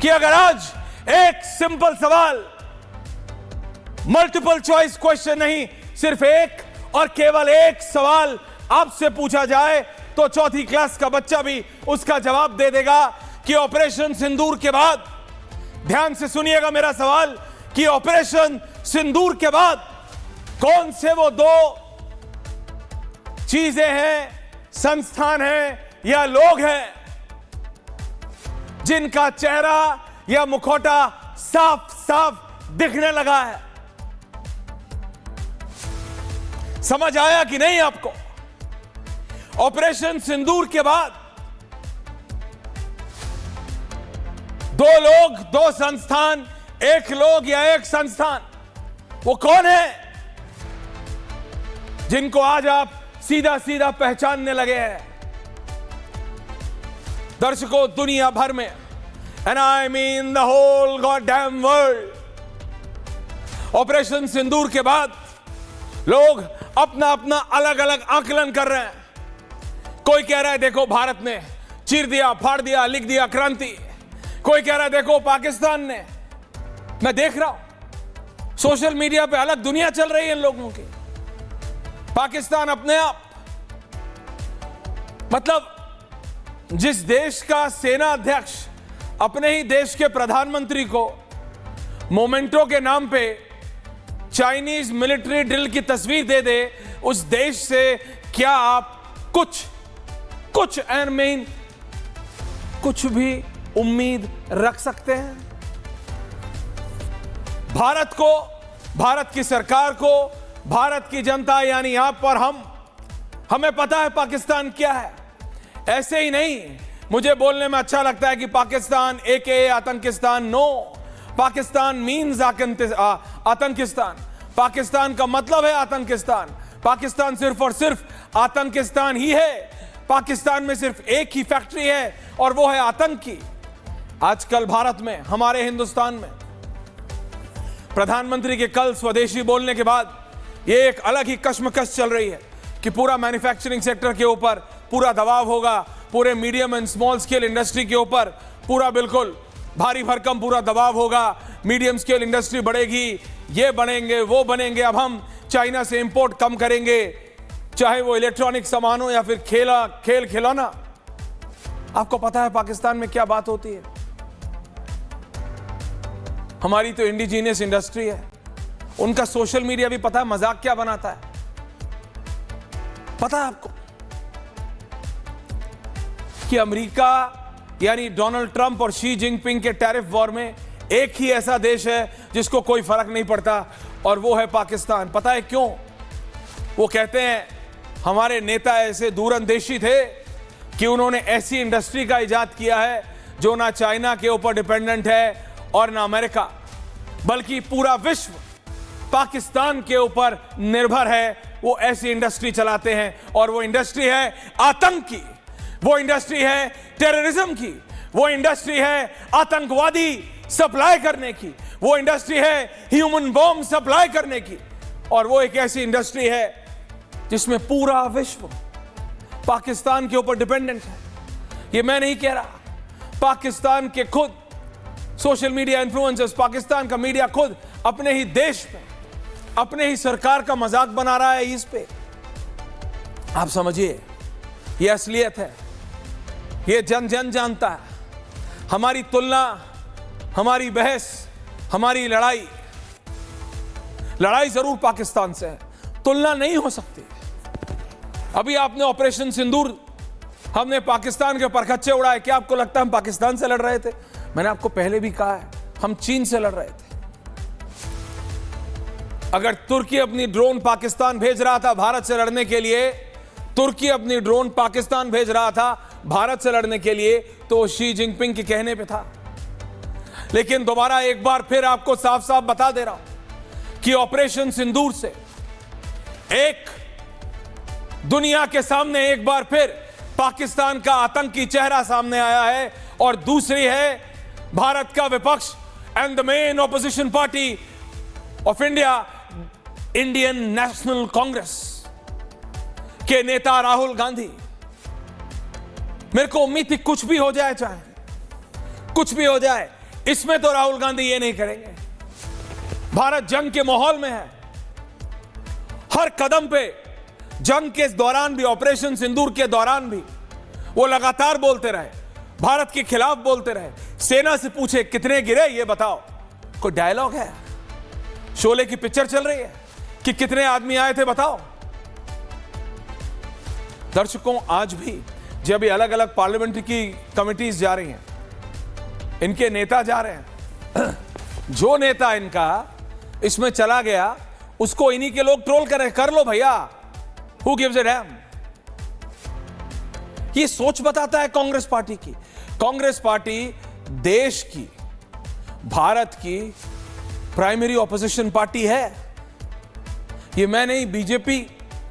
कि अगर आज एक सिंपल सवाल, मल्टीपल चॉइस क्वेश्चन नहीं, सिर्फ एक और केवल एक सवाल आपसे पूछा जाए तो चौथी क्लास का बच्चा भी उसका जवाब दे देगा कि ऑपरेशन सिंदूर के बाद, ध्यान से सुनिएगा मेरा सवाल, कि ऑपरेशन सिंदूर के बाद कौन से वो दो चीजें हैं, संस्थान हैं या लोग हैं जिनका चेहरा या मुखौटा साफ साफ दिखने लगा है? समझ आया कि नहीं आपको? ऑपरेशन सिंदूर के बाद दो लोग, दो संस्थान, एक लोग या एक संस्थान, वो कौन है जिनको आज आप सीधा सीधा पहचानने लगे हैं? दर्शकों, दुनिया भर में, and I mean the whole goddamn world, operation Sindoor के बाद लोग अपना अपना अलग अलग आकलन कर रहे हैं। कोई कह रहा है देखो भारत ने चीर दिया, फाड़ दिया, लिख दिया क्रांति। कोई कह रहा है देखो पाकिस्तान ने। मैं देख रहा हूं सोशल मीडिया पे अलग दुनिया चल रही है इन लोगों की। पाकिस्तान अपने आप, मतलब जिस देश का सेना अध्यक्ष अपने ही देश के प्रधानमंत्री को मोमेंटो के नाम पे चाइनीज मिलिट्री ड्रिल की तस्वीर दे दे, उस देश से क्या आप कुछ एनमीन कुछ भी उम्मीद रख सकते हैं? भारत को, भारत की सरकार को, भारत की जनता यानी आप और हमें पता है पाकिस्तान क्या है। ऐसे ही नहीं मुझे बोलने में अच्छा लगता है कि पाकिस्तान एके आतंकिस्तान। नो, पाकिस्तान मीन्स आतंकिस्तान। पाकिस्तान का मतलब है आतंकिस्तान। पाकिस्तान सिर्फ और सिर्फ आतंकिस्तान ही है। पाकिस्तान में सिर्फ एक ही फैक्ट्री है और वो है आतंक की। आजकल भारत में, हमारे हिंदुस्तान में, प्रधानमंत्री के कल स्वदेशी बोलने के बाद ये एक अलग ही कश्मकश चल रही है कि पूरा मैन्युफैक्चरिंग सेक्टर के ऊपर पूरा दबाव होगा, पूरे medium and small scale industry के ऊपर पूरा बिल्कुल भारी भरकम पूरा दबाव होगा। मीडियम स्केल इंडस्ट्री बढ़ेगी, ये बनेंगे, वो बनेंगे। अब हम चाइना से इंपोर्ट कम करेंगे, चाहे वो इलेक्ट्रॉनिक सामान हो या फिर खेल खिलौना। आपको पता है पाकिस्तान में क्या बात होती है? हमारी तो इंडिजीनियस इंडस्ट्री है। उनका सोशल मीडिया भी पता है मजाक क्या बनाता है, पता है आपको? कि अमेरिका यानी डोनाल्ड ट्रंप और शी जिनपिंग के टैरिफ वॉर में एक ही ऐसा देश है जिसको कोई फर्क नहीं पड़ता, और वो है पाकिस्तान। पता है क्यों? वो कहते हैं हमारे नेता ऐसे दूरंदेशी थे कि उन्होंने ऐसी इंडस्ट्री का इजाद किया है जो ना चाइना के ऊपर डिपेंडेंट है और ना अमेरिका, बल्कि पूरा विश्व पाकिस्तान के ऊपर निर्भर है। वो ऐसी इंडस्ट्री चलाते हैं और वो इंडस्ट्री है आतंक की, वो इंडस्ट्री है टेररिज्म की, वो इंडस्ट्री है आतंकवादी सप्लाई करने की, वो इंडस्ट्री है ह्यूमन बॉम्ब सप्लाई करने की, और वो एक ऐसी इंडस्ट्री है जिसमें पूरा विश्व पाकिस्तान के ऊपर डिपेंडेंट है। ये मैं नहीं कह रहा, पाकिस्तान के खुद सोशल मीडिया इन्फ्लुएंसर्स, पाकिस्तान का मीडिया खुद अपने ही देश में अपने ही सरकार का मजाक बना रहा है इस पे। आप समझिए, ये असलियत है, ये जन जन जानता है। हमारी तुलना, हमारी बहस, हमारी लड़ाई जरूर पाकिस्तान से है, तुलना नहीं हो सकती। अभी आपने ऑपरेशन सिंदूर, हमने पाकिस्तान के परखच्चे उड़ाए। क्या आपको लगता है हम पाकिस्तान से लड़ रहे थे? मैंने आपको पहले भी कहा है, हम चीन से लड़ रहे थे। अगर तुर्की अपनी ड्रोन पाकिस्तान भेज रहा था भारत से लड़ने के लिए, तुर्की अपनी ड्रोन पाकिस्तान भेज रहा था भारत से लड़ने के लिए, तो शी जिनपिंग के कहने पे था। लेकिन दोबारा एक बार फिर आपको साफ साफ बता दे रहा हूं कि ऑपरेशन सिंदूर से एक दुनिया के सामने एक बार फिर पाकिस्तान का आतंकी चेहरा सामने आया है, और दूसरी है भारत का विपक्ष and the main opposition party of India, Indian national Congress के नेता राहुल गांधी। मेरे को उम्मीद थी कुछ भी हो जाए, चाहे कुछ भी हो जाए, इसमें तो राहुल गांधी ये नहीं करेंगे। भारत जंग के माहौल में है। हर कदम पे जंग के दौरान भी, ऑपरेशन सिंदूर के दौरान भी वो लगातार बोलते रहे, भारत के खिलाफ बोलते रहे। सेना से पूछे कितने गिरे ये बताओ, कोई डायलॉग है? शोले की पिक्चर चल रही है कि कितने आदमी आए थे बताओ। दर्शकों, आज भी जब ये अलग अलग पार्लियामेंट्री की कमिटीज जा रही हैं, इनके नेता जा रहे हैं, जो नेता इनका इसमें चला गया उसको इन्हीं के लोग ट्रोल कर लो भैया, हु गिव्स अ डैम। ये सोच बताता है कांग्रेस पार्टी की। कांग्रेस पार्टी देश की, भारत की प्राइमरी ऑपोजिशन पार्टी है। ये मैं नहीं, बीजेपी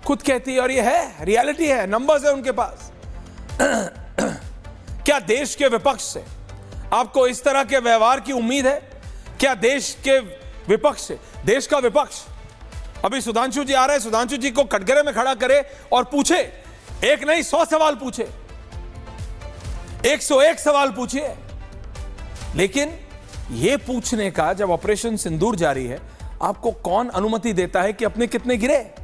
खुद कहती है और ये है, रियलिटी है, नंबर्स है उनके पास। क्या देश के विपक्ष से आपको इस तरह के व्यवहार की उम्मीद है? क्या देश के विपक्ष से, देश का विपक्ष, अभी सुधांशु जी आ रहे हैं, सुधांशु जी को कटघरे में खड़ा करे और पूछे, एक नहीं 100 सवाल पूछे, 101 सवाल पूछिए। लेकिन यह पूछने का जब ऑपरेशन सिंदूर जारी है, आपको कौन अनुमति देता है कि अपने कितने गिरे?